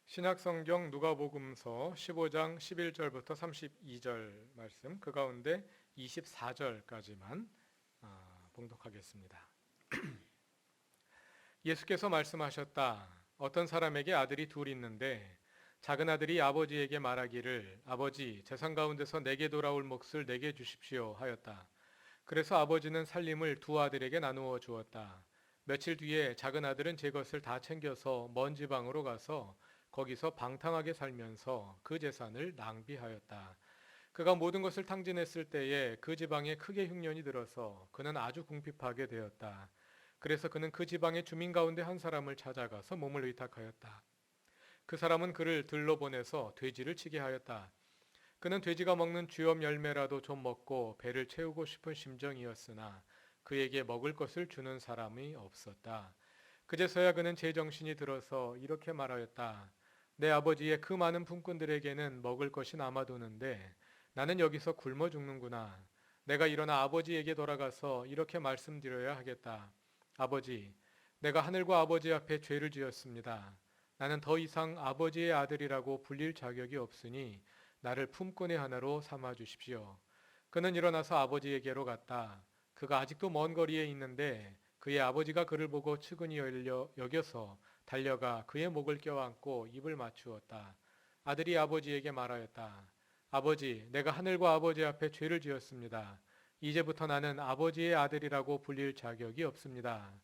신약성경 누가복음서 15장 11절부터 32절 말씀, 그 가운데 24절까지만 봉독하겠습니다. 예수께서 말씀하셨다. 어떤 사람에게 아들이 둘 있는데 작은 아들이 아버지에게 말하기를 아버지, 재산 가운데서 내게 돌아올 몫을 내게 주십시오 하였다. 그래서 아버지는 살림을 두 아들에게 나누어 주었다. 며칠 뒤에 작은 아들은 제 것을 다 챙겨서 먼 지방으로 가서 거기서 방탕하게 살면서 그 재산을 낭비하였다. 그가 모든 것을 탕진했을 때에 그 지방에 크게 흉년이 들어서 그는 아주 궁핍하게 되었다. 그래서 그는 그 지방의 주민 가운데 한 사람을 찾아가서 몸을 의탁하였다. 그 사람은 그를 들러 보내서 돼지를 치게 하였다. 그는 돼지가 먹는 쥐엄 열매라도 좀 먹고 배를 채우고 싶은 심정이었으나 그에게 먹을 것을 주는 사람이 없었다. 그제서야 그는 제정신이 들어서 이렇게 말하였다. 내 아버지의 그 많은 품꾼들에게는 먹을 것이 남아도는데 나는 여기서 굶어 죽는구나. 내가 일어나 아버지에게 돌아가서 이렇게 말씀드려야 하겠다. 아버지, 내가 하늘과 아버지 앞에 죄를 지었습니다. 나는 더 이상 아버지의 아들이라고 불릴 자격이 없으니 나를 품꾼의 하나로 삼아 주십시오. 그는 일어나서 아버지에게로 갔다. 그가 아직도 먼 거리에 있는데 그의 아버지가 그를 보고 측은히 여겨서 달려가 그의 목을 껴안고 입을 맞추었다. 아들이 아버지에게 말하였다. 아버지, 내가 하늘과 아버지 앞에 죄를 지었습니다. 이제부터 나는 아버지의 아들이라고 불릴 자격이 없습니다.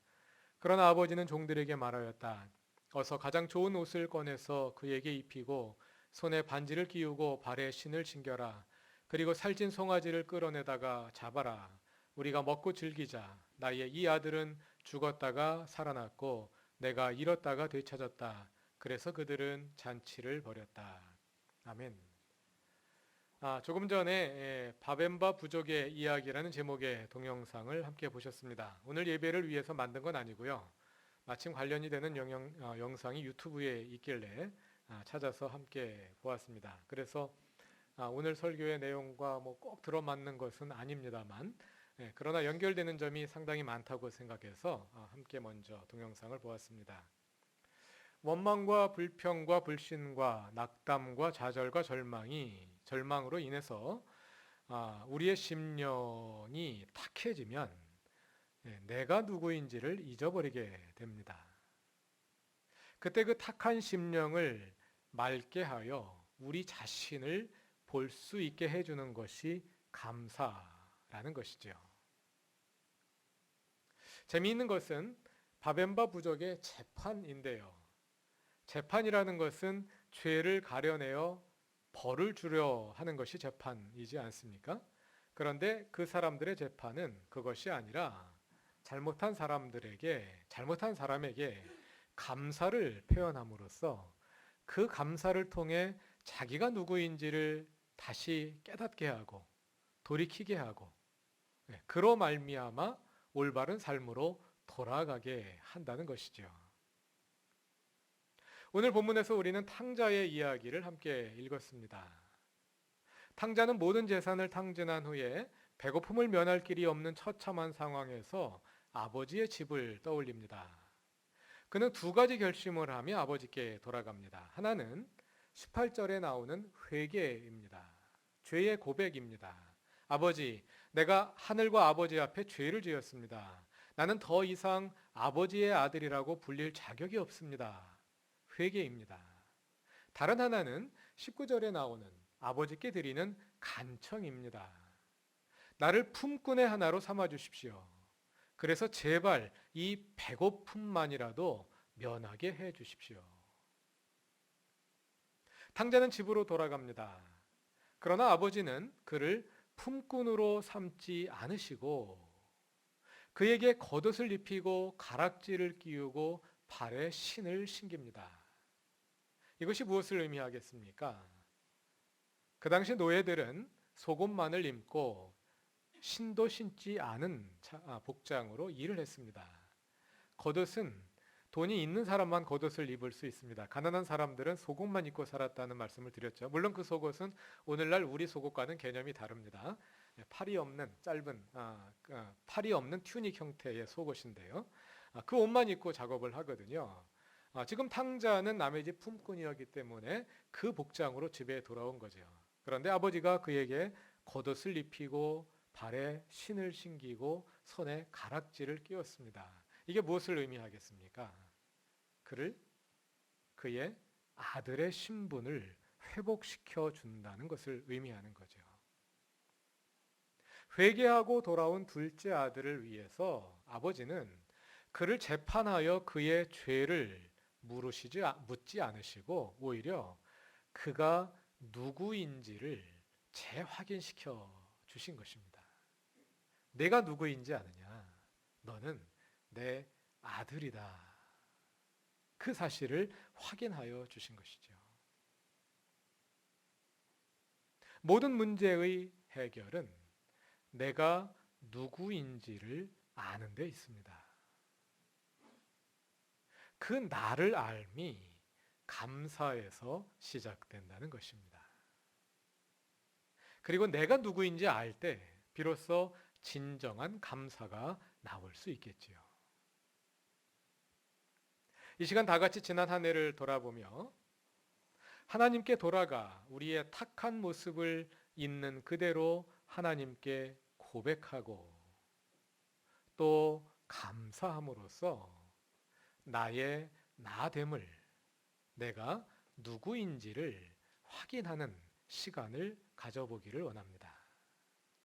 그러나 아버지는 종들에게 말하였다. 어서 가장 좋은 옷을 꺼내서 그에게 입히고 손에 반지를 끼우고 발에 신을 신겨라. 그리고 살찐 송아지를 끌어내다가 잡아라. 우리가 먹고 즐기자. 나의 이 아들은 죽었다가 살아났고 내가 잃었다가 되찾았다. 그래서 그들은 잔치를 벌였다. 아멘. 조금 전에 바벤바 부족의 이야기라는 제목의 동영상을 함께 보셨습니다. 오늘 예배를 위해서 만든 건 아니고요. 마침 관련이 되는 영상이 유튜브에 있길래 찾아서 함께 보았습니다. 그래서 오늘 설교의 내용과 꼭 들어맞는 것은 아닙니다만, 그러나 연결되는 점이 상당히 많다고 생각해서 함께 먼저 동영상을 보았습니다. 원망과 불평과 불신과 낙담과 좌절과 절망으로 인해서 우리의 심령이 탁해지면 내가 누구인지를 잊어버리게 됩니다. 그때 그 탁한 심령을 맑게 하여 우리 자신을 볼 수 있게 해주는 것이 감사라는 것이죠. 재미있는 것은 바벤바 부족의 재판인데요. 재판이라는 것은 죄를 가려내어 벌을 주려 하는 것이 재판이지 않습니까? 그런데 그 사람들의 재판은 그것이 아니라 잘못한 사람에게 감사를 표현함으로써 그 감사를 통해 자기가 누구인지를 다시 깨닫게 하고 돌이키게 하고 그로 말미암아 올바른 삶으로 돌아가게 한다는 것이죠. 오늘 본문에서 우리는 탕자의 이야기를 함께 읽었습니다. 탕자는 모든 재산을 탕진한 후에 배고픔을 면할 길이 없는 처참한 상황에서 아버지의 집을 떠올립니다. 그는 두 가지 결심을 하며 아버지께 돌아갑니다. 하나는 18절에 나오는 회개입니다. 죄의 고백입니다. 아버지, 내가 하늘과 아버지 앞에 죄를 지었습니다. 나는 더 이상 아버지의 아들이라고 불릴 자격이 없습니다. 회개입니다. 다른 하나는 19절에 나오는 아버지께 드리는 간청입니다. 나를 품꾼의 하나로 삼아 주십시오. 그래서 제발 이 배고픔만이라도 면하게 해 주십시오. 탕자는 집으로 돌아갑니다. 그러나 아버지는 그를 품꾼으로 삼지 않으시고 그에게 겉옷을 입히고 가락지를 끼우고 발에 신을 신깁니다. 이것이 무엇을 의미하겠습니까? 그 당시 노예들은 속옷만을 입고 신도 신지 않은 복장으로 일을 했습니다. 겉옷은 돈이 있는 사람만 겉옷을 입을 수 있습니다. 가난한 사람들은 속옷만 입고 살았다는 말씀을 드렸죠. 물론 그 속옷은 오늘날 우리 속옷과는 개념이 다릅니다. 팔이 없는 팔이 없는 튜닉 형태의 속옷인데요. 그 옷만 입고 작업을 하거든요. 지금 탕자는 남의 집 품꾼이었기 때문에 그 복장으로 집에 돌아온 거죠. 그런데 아버지가 그에게 겉옷을 입히고 발에 신을 신기고 손에 가락지를 끼웠습니다. 이게 무엇을 의미하겠습니까? 그를 그의 아들의 신분을 회복시켜 준다는 것을 의미하는 거죠. 회개하고 돌아온 둘째 아들을 위해서 아버지는 그를 재판하여 그의 죄를 묻지 않으시고 오히려 그가 누구인지를 재확인시켜 주신 것입니다. 내가 누구인지 아느냐? 너는 내 아들이다. 그 사실을 확인하여 주신 것이죠. 모든 문제의 해결은 내가 누구인지를 아는 데 있습니다. 그 나를 알미 감사에서 시작된다는 것입니다. 그리고 내가 누구인지 알 때 비로소 진정한 감사가 나올 수 있겠지요. 이 시간 다 같이 지난 한 해를 돌아보며 하나님께 돌아가 우리의 탁한 모습을 있는 그대로 하나님께 고백하고 또 감사함으로써 나의 나됨을, 내가 누구인지를 확인하는 시간을 가져보기를 원합니다.